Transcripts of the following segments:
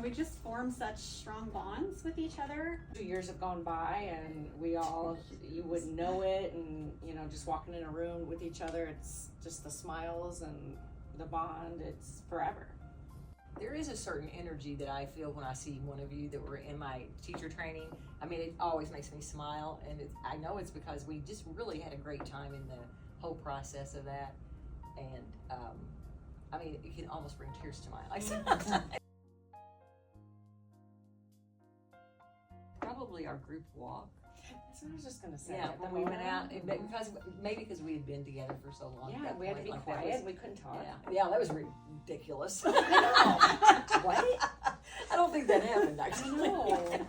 we just form such strong bonds with each other. 2 years have gone by and you wouldn't know it, and just walking in a room with each other, it's just the smiles and the bond, it's forever. There is a certain energy that I feel when I see one of you that were in my teacher training. I mean, it always makes me smile, and I know it's because we just really had a great time in the whole process of that. And I mean, it can almost bring tears to my eyes. Probably our group walk. That's what I was just gonna say. Yeah, when we went out, because we had been together for so long. Yeah, we had to be quiet. We couldn't talk. Yeah, that was ridiculous. What? I don't think that happened actually. No,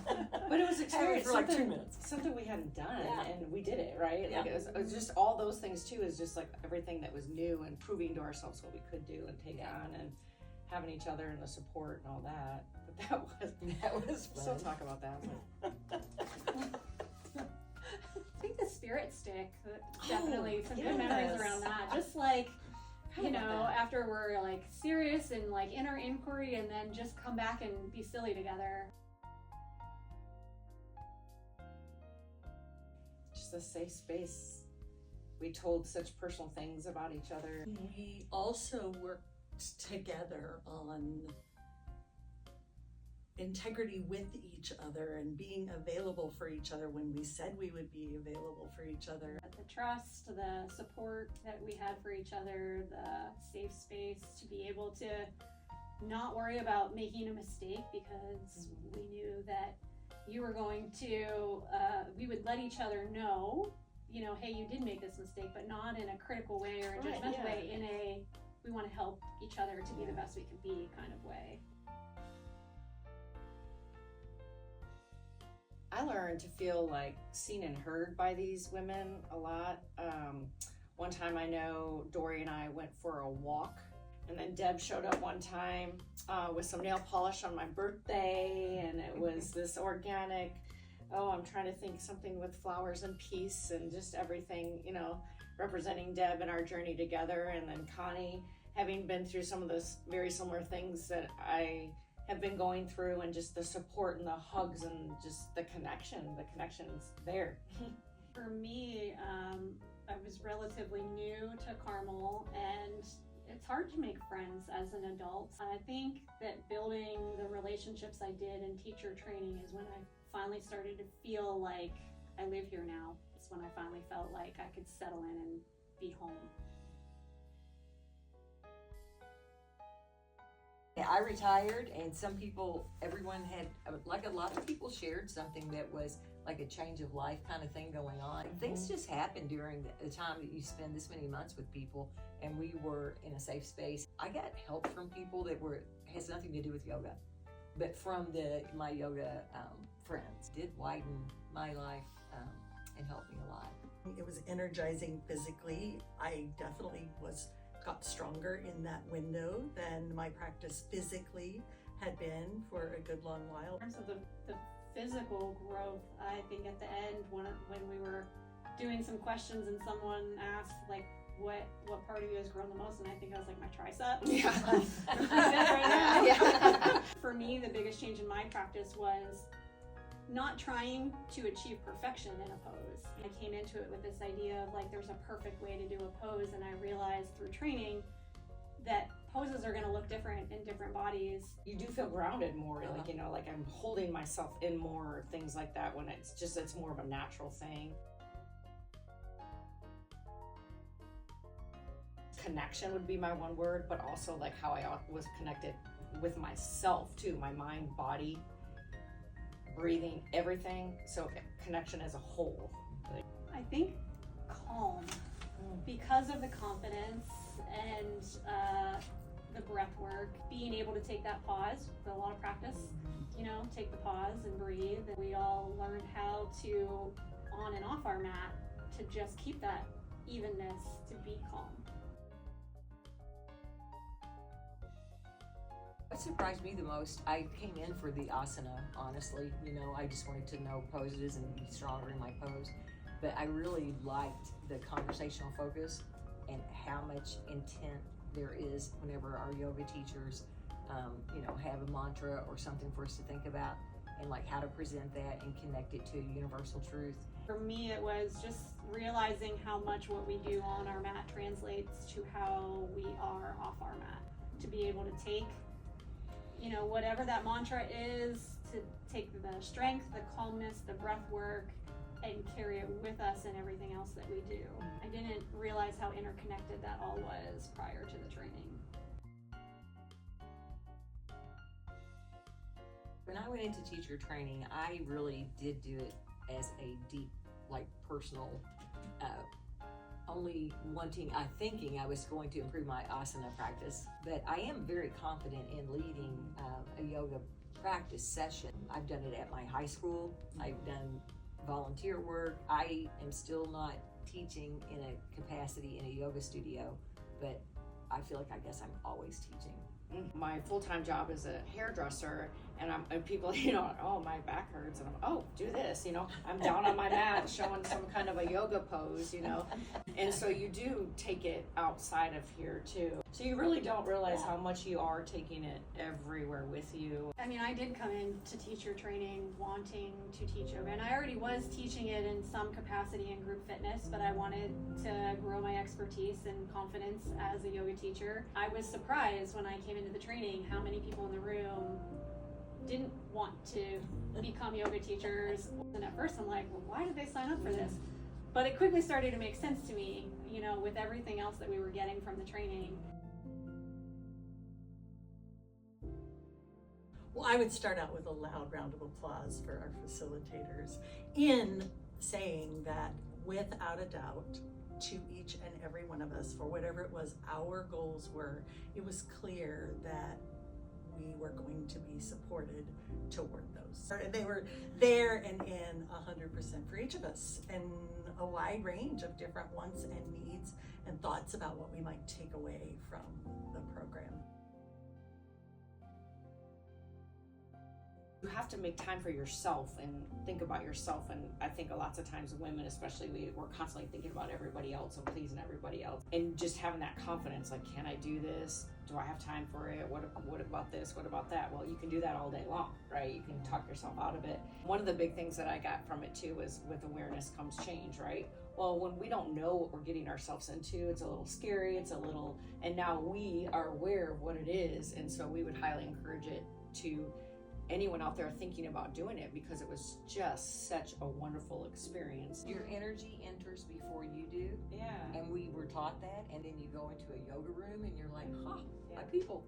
but it was experience for like 2 minutes. Something we hadn't done, Yeah. and we did it, right? Yeah. Like it was just all those things too. Is just like everything that was new and proving to ourselves what we could do and take on, and having each other and the support and all that. But that was fun. Still talk about that. I think the spirit stick, definitely some good memories around that. Just like, after we're like serious and like inner inquiry, and then just come back and be silly together. Just a safe space. We told such personal things about each other. We also worked together on integrity with each other and being available for each other when we said we would be available for each other. The trust, the support that we had for each other, the safe space to be able to not worry about making a mistake, because we knew that you were going to, we would let each other know, hey, you did make this mistake, but not in a critical way or a judgmental way, in a, we want to help each other to be the best we can be kind of way. I learned to feel like seen and heard by these women a lot. One time I know Dory and I went for a walk, and then Deb showed up one time with some nail polish on my birthday, and it was this organic, I'm trying to think, something with flowers and peace and just everything, representing Deb and our journey together. And then Connie, having been through some of those very similar things that I have been going through, and just the support and the hugs and just the connection's there. For me, I was relatively new to Carmel, and it's hard to make friends as an adult. I think that building the relationships I did in teacher training is when I finally started to feel like I live here now. It's when I finally felt like I could settle in and be home. I retired, and everyone had, like a lot of people shared something that was like a change of life kind of thing going on. Things just happen during the time that you spend this many months with people, and we were in a safe space. I got help from people that has nothing to do with yoga, but from my yoga friends. Did widen my life and helped me a lot. It was energizing physically. I definitely got stronger in that window than my practice physically had been for a good long while. In terms of the physical growth, I think at the end when we were doing some questions and someone asked like what part of you has grown the most, and I think I was like my tricep. Yeah. Right now. Yeah. For me, the biggest change in my practice was not trying to achieve perfection in a pose. I came into it with this idea of like there's a perfect way to do a pose, and I realized through training that poses are going to look different in different bodies. You do feel grounded more, like I'm holding myself in more, things like that, when it's more of a natural thing. Connection would be my one word, but also like how I was connected with myself too, my mind, body, breathing, everything. So connection as a whole. I think calm, because of the confidence and the breath work, being able to take that pause with a lot of practice, take the pause and breathe. And we all learned how to, on and off our mat, to just keep that evenness, to be calm. What surprised me the most, I came in for the asana, honestly. I just wanted to know poses and be stronger in my pose. But I really liked the conversational focus and how much intent there is whenever our yoga teachers have a mantra or something for us to think about, and like how to present that and connect it to universal truth. For me, it was just realizing how much what we do on our mat translates to how we are off our mat. To be able to take, whatever that mantra is, to take the strength, the calmness, the breath work, and carry it with us in everything else that we do. I didn't realize how interconnected that all was prior to the training. When I went into teacher training, I really did do it as a deep, personal, only thinking I was going to improve my asana practice. But I am very confident in leading a yoga practice session. I've done it at my high school. I've done volunteer work. I am still not teaching in a capacity in a yoga studio, but I feel like I guess I'm always teaching. My full-time job is a hairdresser, and people, oh, my back hurts, and do this, I'm down on my mat showing some kind of a yoga pose, and so you do take it outside of here too. So you really don't realize how much you are taking it everywhere with you. I mean, I did come into teacher training wanting to teach yoga, and I already was teaching it in some capacity in group fitness, but I wanted to grow my expertise and confidence as a yoga teacher. I was surprised when I came into the training how many people in the room didn't want to become yoga teachers. And at first I'm like, well, why did they sign up for this? But it quickly started to make sense to me, with everything else that we were getting from the training. Well, I would start out with a loud round of applause for our facilitators in saying that without a doubt, to each and every one of us, for whatever it was our goals were, it was clear that we were going to be supported toward those. And they were there and in 100% for each of us, and a wide range of different wants and needs and thoughts about what we might take away from the program. You have to make time for yourself and think about yourself, and I think a lots of times women especially, we're constantly thinking about everybody else and pleasing everybody else, and just having that confidence, like, can I do this? Do I have time for it? What about this? What about that? Well, you can do that all day long, right? You can talk yourself out of it. One of the big things that I got from it too was with awareness comes change, right? Well, when we don't know what we're getting ourselves into, it's a little scary, and now we are aware of what it is, and so we would highly encourage it to anyone out there thinking about doing it, because it was just such a wonderful experience. Your energy enters before you do. Yeah. And we were taught that, and then you go into a yoga room and you're like, my people.